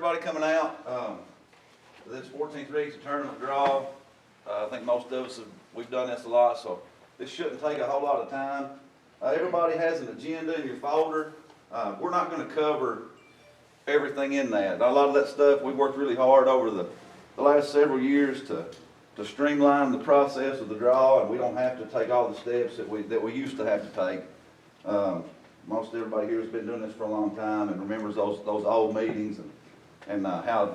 everybody coming out. For this 14th region tournament draw, I think most of us we've done this a lot, so this shouldn't take a whole lot of time. Everybody has an agenda in your folder. We're not going to cover everything in that. A lot of that stuff we worked really hard over the last several years to streamline the process of the draw, and we don't have to take all the steps that we used to have to take. Most everybody here has been doing this for a long time and remembers those old meetings and how,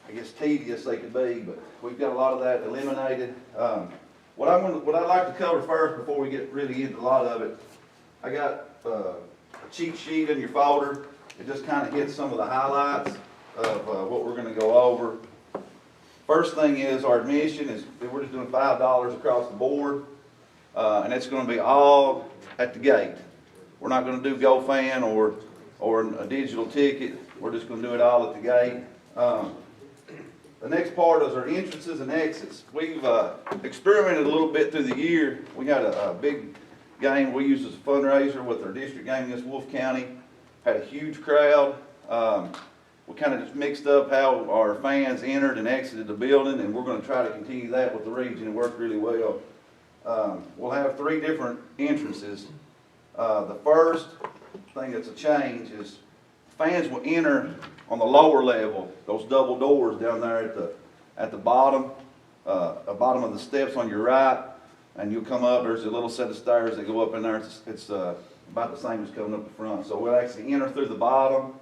I guess, tedious they could be, but we've got a lot of that eliminated. What I'd like to cover first before we get really into a lot of it, I got a cheat sheet in your folder. It just kind of hits some of the highlights of what we're going to go over. First thing is our admission is we're just doing $5 across the board, and it's going to be all at the gate. We're not going to do GoFan or a digital ticket. We're just going to do it all at the gate. The next part is our entrances and exits. We've experimented a little bit through the year. We had a big game we used as a fundraiser with our district game against Powell County. Had a huge crowd. We kind of just mixed up how our fans entered and exited the building, and we're going to try to continue that with the region. It worked really well. We'll have 3 different entrances. The first thing that's a change is fans will enter on the lower level, those double doors down there at the bottom of the steps on your right, and you'll come up. There's a little set of stairs that go up in there. It's about the same as coming up the front. So we'll actually enter through the bottom,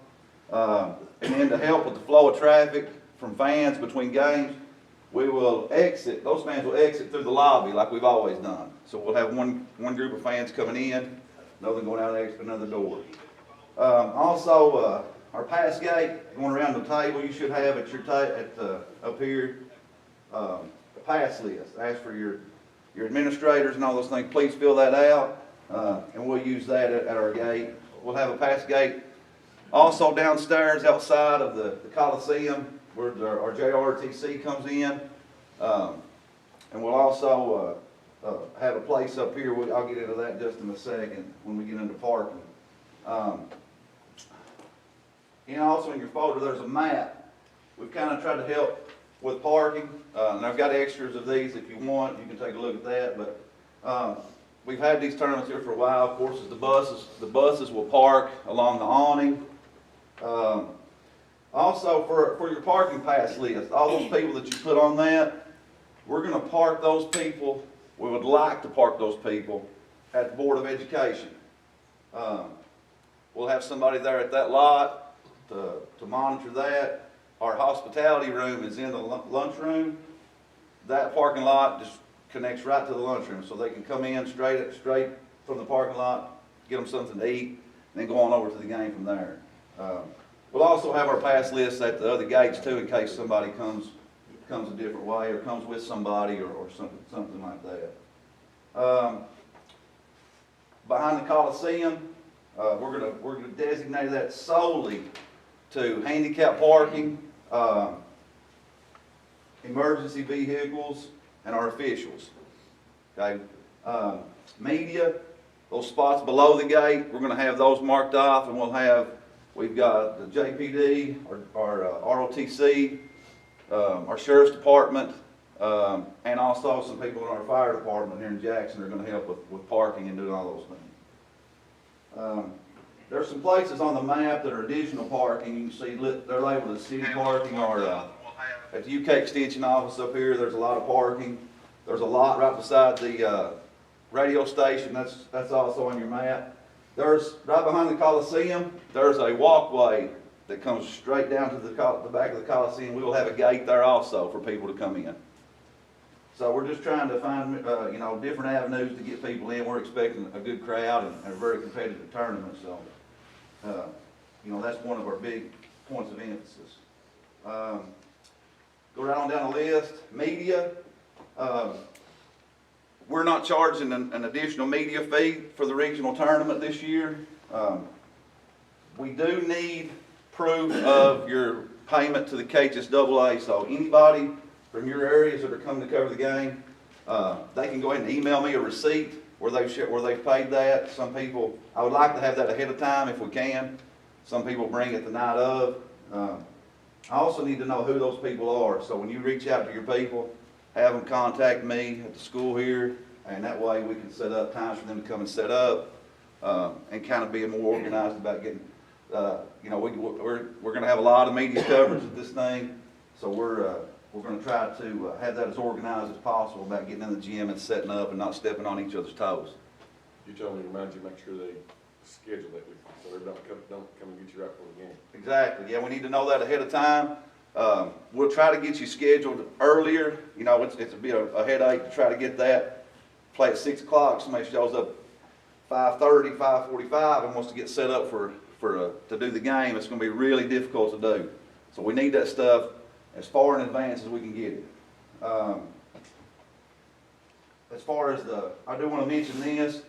and then to help with the flow of traffic from fans between games, we will exit. Those fans will exit through the lobby like we've always done. So we'll have one group of fans coming in, another going out and another door. Also, our pass gate going around the table, you should have at your up here a pass list. Ask for your administrators and all those things. Please fill that out, and we'll use that at our gate. We'll have a pass gate also downstairs outside of the Coliseum where our JRTC comes in, and we'll also have a place up here. I'll get into that just in a second when we get into parking. And also in your folder there's a map. We've kind of tried to help with parking, and I've got extras of these if you want. You can take a look at that. But we've had these tournaments here for a while. Of course, the buses will park along the awning. Also for your parking pass list, all those people that you put on that, we're going to park those people. We would like to park those people at the Board of Education. We'll have somebody there at that lot to monitor that. Our hospitality room is in the lunchroom. That parking lot just connects right to the lunchroom, so they can come in straight from the parking lot, get them something to eat, and then go on over to the game from there. We'll also have our pass lists at the other gates too, in case somebody comes a different way or comes with somebody or something like that. Behind the Coliseum, we're gonna designate that solely to handicap parking, emergency vehicles, and our officials. Okay, media, those spots below the gate, we're going to have those marked off, and we've got the JPD, our ROTC, our Sheriff's Department, and also some people in our fire department here in Jackson are going to help with parking and doing all those things. There's some places on the map that are additional parking. You can see they're labeled as city parking, or at the UK Extension office up here, there's a lot of parking. There's a lot right beside the radio station. That's also on your map. There's right behind the Coliseum, there's a walkway that comes straight down to the back of the Coliseum. We will have a gate there also for people to come in. So we're just trying to find different avenues to get people in. We're expecting a good crowd and a very competitive tournament. So that's one of our big points of emphasis. Go right on down the list. Media. We're not charging an additional media fee for the regional tournament this year. We do need proof of your payment to the KHSAA. So anybody from your areas that are coming to cover the game, they can go ahead and email me a receipt where they've paid that. Some people, I would like to have that ahead of time if we can. Some people bring it the night of. I also need to know who those people are, so when you reach out to your people, have them contact me at the school here, and that way we can set up times for them to come and set up, and kind of be more organized about getting, you know, we're gonna have a lot of media coverage of this thing, so we're gonna try to have that as organized as possible about getting in the gym and setting up and not stepping on each other's toes. You told me to remind you, make sure they schedule it, so they don't come and get you right for the game. Exactly, yeah, we need to know that ahead of time. We'll try to get you scheduled earlier, you know, it's a headache to try to get that. Play at 6 o'clock, somebody shows up 5:30, 5:45 and wants to get set up to do the game, it's gonna be really difficult to do. So we need that stuff as far in advance as we can get it. As far as I do want to mention this,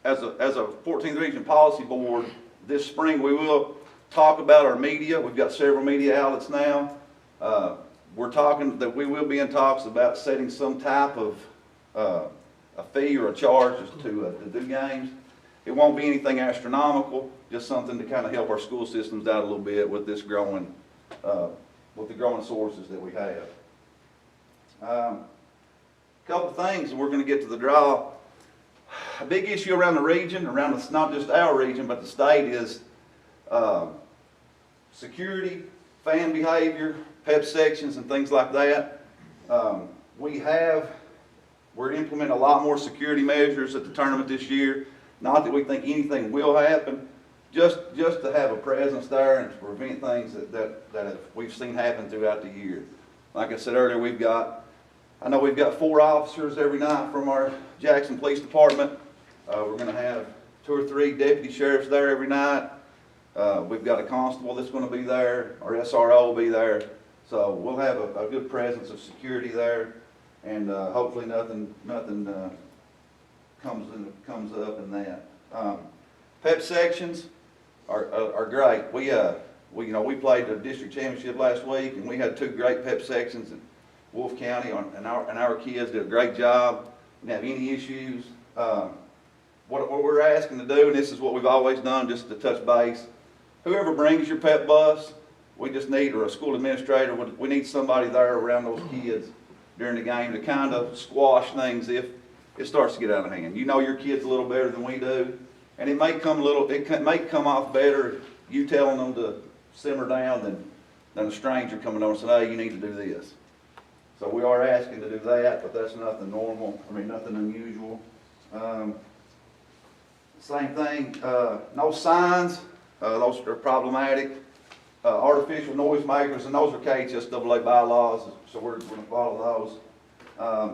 as a 14th Region Policy Board, this spring we will talk about our media. We've got several media outlets now. We're talking that we will be in talks about setting some type of a fee or a charge to do games. It won't be anything astronomical, just something to kind of help our school systems out a little bit with this growing, with the growing sources that we have. Couple things, and we're going to get to the draw. A big issue around the region, not just our region, but the state is security, fan behavior, pep sections, and things like that. We're implementing a lot more security measures at the tournament this year. Not that we think anything will happen, just to have a presence there and to prevent things that we've seen happen throughout the year. Like I said earlier, I know we've got 4 officers every night from our Jackson Police Department. We're going to have 2 or 3 deputy sheriffs there every night. We've got a constable that's going to be there. Our SRO will be there. So we'll have a good presence of security there, and hopefully nothing comes up in that. Pep sections are great. We played the district championship last week, and we had 2 great pep sections in Wolf County, and our kids did a great job. Didn't have any issues. What we're asking to do, and this is what we've always done, just to touch base, whoever brings your pep bus, we just need, or a school administrator, we need somebody there around those kids during the game to kind of squash things if it starts to get out of hand. You know your kids a little better than we do, and it may come off better you telling them to simmer down than a stranger coming over and saying, hey, you need to do this. So we are asking to do that, but that's nothing nothing unusual. Same thing, no signs, those are problematic. Artificial noise makers, and those are KHSAA bylaws, so we're going to follow those.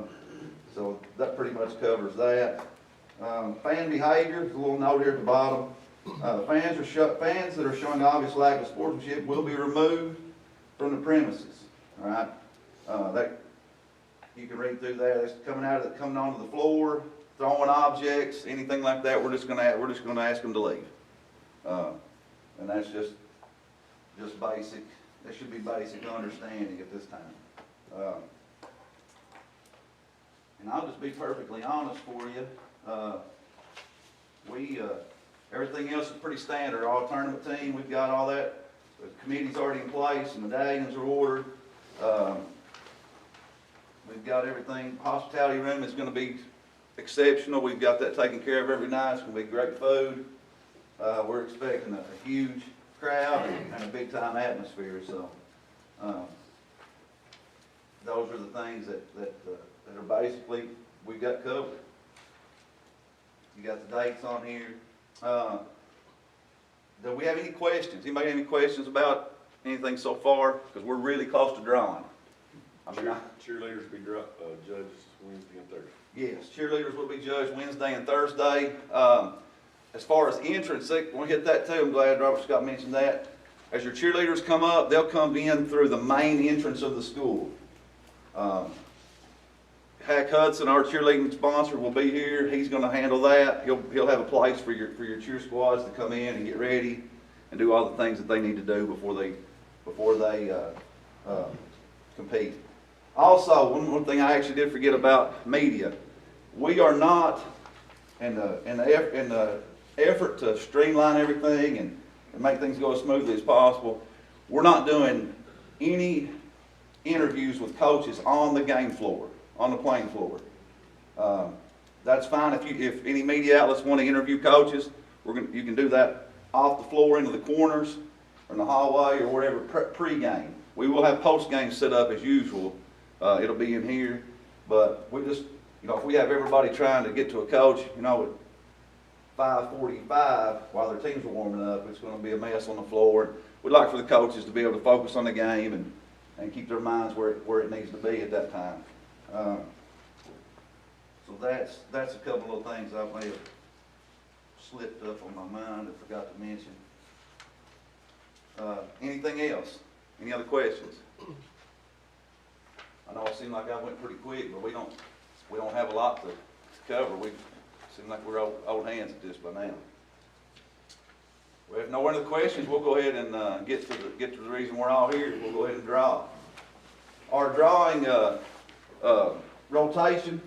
So that pretty much covers that. Fan behavior, there's a little note here at the bottom. Fans that are showing obvious lack of sportsmanship will be removed from the premises. All right. That you can read through that. It's coming onto the floor, throwing objects, anything like that. We're just going to ask them to leave, and that's just basic. That should be basic understanding at this time. And I'll just be perfectly honest for you. Everything else is pretty standard. Our tournament team, we've got all that. The committee's already in place, and medallions are ordered. We've got everything. Hospitality room is going to be exceptional. We've got that taken care of every night. It's going to be great food. We're expecting a huge crowd and a big time atmosphere. So those are the things that are basically we've got covered. You got the dates on here. Do we have any questions? Anybody have any questions about anything so far? Because we're really close to drawing. Cheerleaders will be judged Wednesday and Thursday. Yes, cheerleaders will be judged Wednesday and Thursday. As far as entrance, we'll hit that too. I'm glad Robert Scott mentioned that. As your cheerleaders come up, they'll come in through the main entrance of the school. Hack Hudson, our cheerleading sponsor, will be here. He's going to handle that. He'll have a place for your cheer squads to come in and get ready and do all the things that they need to do before they compete. Also, one thing I actually did forget about media. We are not, in the effort to streamline everything and make things go as smoothly as possible, we're not doing any interviews with coaches on the game floor, on the playing floor. That's fine if any media outlets want to interview coaches, you can do that off the floor into the corners or in the hallway or wherever pre-game. We will have post-game set up as usual. It'll be in here, but we just, if we have everybody trying to get to a coach, at 5:45 while their teams are warming up, it's going to be a mess on the floor. We'd like for the coaches to be able to focus on the game and keep their minds where it needs to be at that time. So that's a couple of things I may have slipped up on my mind and forgot to mention. Anything else? Any other questions? I know it seemed like I went pretty quick, but we don't have a lot to cover. We seem like we're old hands at this by now. Well, if no other questions, we'll go ahead and get to the reason we're all here. We'll go ahead and draw. Our drawing rotation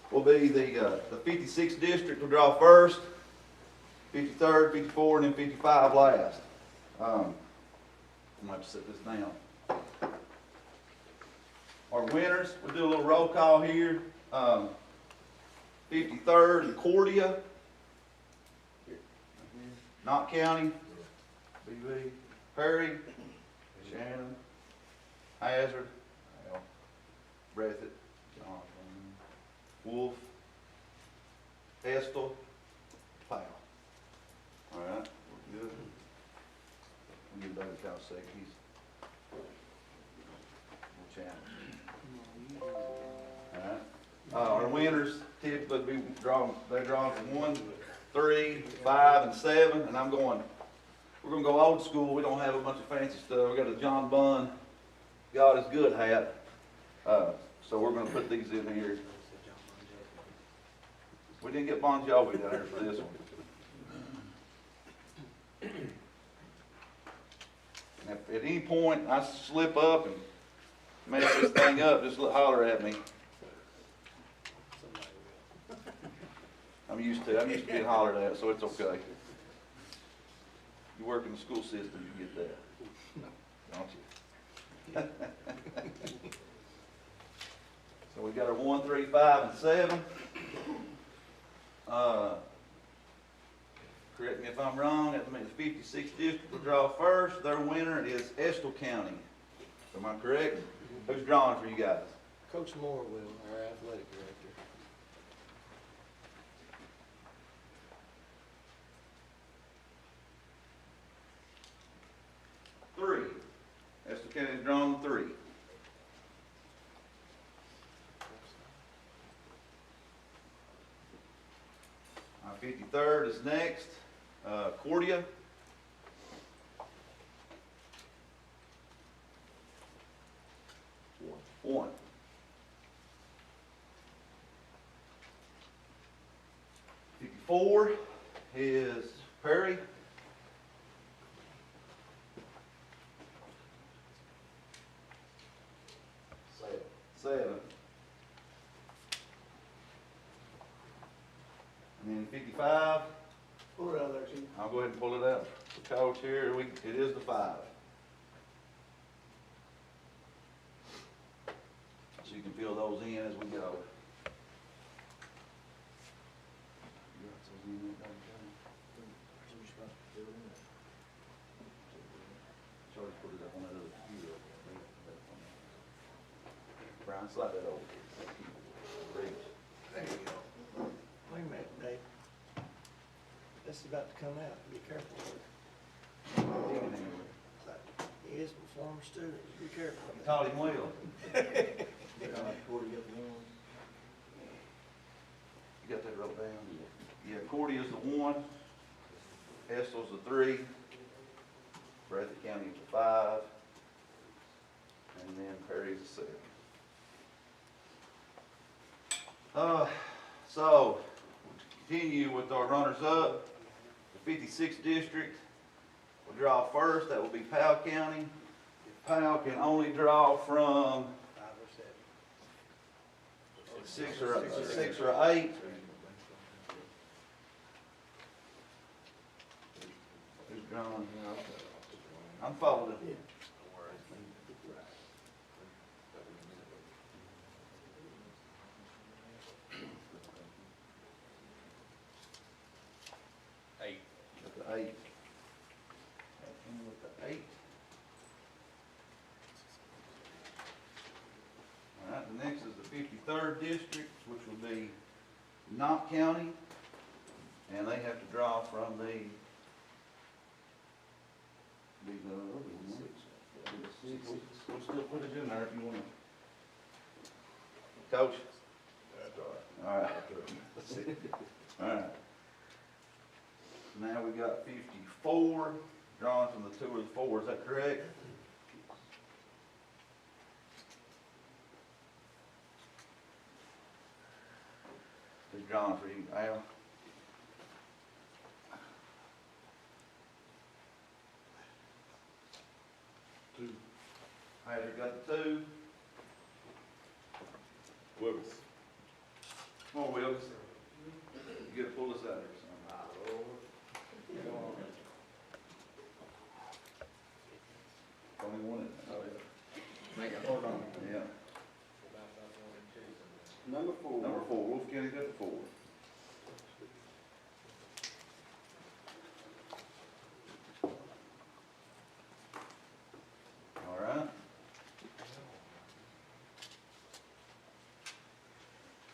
will be the 56th district will draw first, 53rd, 54, and then 55 last. I'm going to have to set this down. Our winners, we'll do a little roll call here. 53rd, Cordia. Knott County, BB, Perry, Shannon, Hazard, Breathitt, Wolf, Estill, Powell. All right, we're good. I'll give David Powell a second. He's a little challenged. All right. Our winners typically they draw from 1, 3, 5, and 7, and we're gonna go old school. We don't have a bunch of fancy stuff. We got a John Bunn, God is good hat. So we're gonna put these in here. We didn't get Bon Jovi down here for this one. And if at any point I slip up and mess this thing up, just holler at me. I'm used to being hollered at, so it's okay. You work in the school system, you get that, don't you? So we got our 1, 3, 5, and 7. Correct me if I'm wrong, that means the 56th district will draw first. Their winner is Estill County. Am I correct? Who's drawing for you guys? Coach Moore will, our athletic director. 3. Estill County is drawn 3. Our 53rd is next. Cordia. One. 54 is Perry. 7. And then 55. Pull it out there, Chief. I'll go ahead and pull it out. The coach here, it is the 5. So you can fill those in as we go. Charlie put it up on that other computer. Brian, slide that over. Reach. There you go. Wait a minute, Dave. This is about to come out. Be careful. He is a former student. Be careful. You taught him well. You got that wrote down? Yeah, Cordia's the 1. Estill's the 3. Breathitt County is the 5. And then Perry's the 6. So, continue with our runners-up. The 56th district will draw first. That will be Powell County. Powell can only draw from 6 or 8. Who's drawing? I'm following. 8. And with the 8. All right, the next is the 53rd district, which will be Knott County, and they have to draw from the we'll still put it in there if you want to. Coach? That's all right. All right. Let's see. All right. Now we got 54, drawn from the 2 or the 4, is that correct? It's drawn for you, Al. Two. Patrick got the 2. Wilkes. Come on, Wilkes. You gotta pull this out here, son. Only one in there. Oh, yeah. Hold on. Yeah. Number 4. Number 4, Wolf County got the 4. All right.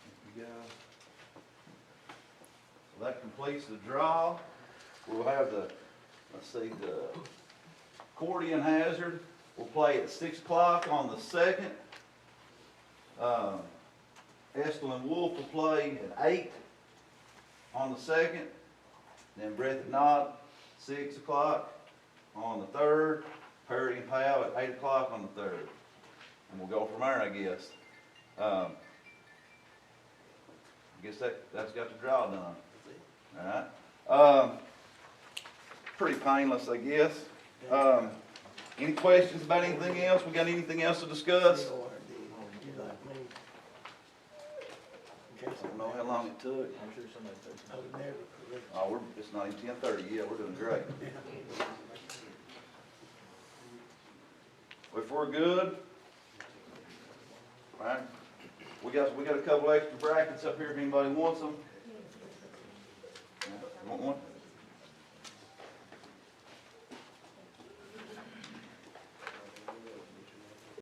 Here we go. So that completes the draw. We'll have the, let's see, the accordion hazard. We'll play at 6 o'clock on the 2nd. Estill and Wolf will play at 8 on the 2nd. Then Breath and Knott, 6 o'clock on the 3rd. Perry and Powell at 8 o'clock on the 3rd. And we'll go from there, I guess. I guess that's got the draw done. All right. Pretty painless, I guess. Any questions about anything else? We got anything else to discuss? I don't know how long it took. I'm sure somebody took some. Oh, it's not even 10:30 yet. We're doing great. If we're good, all right. We got a couple extra brackets up here if anybody wants them. Want one?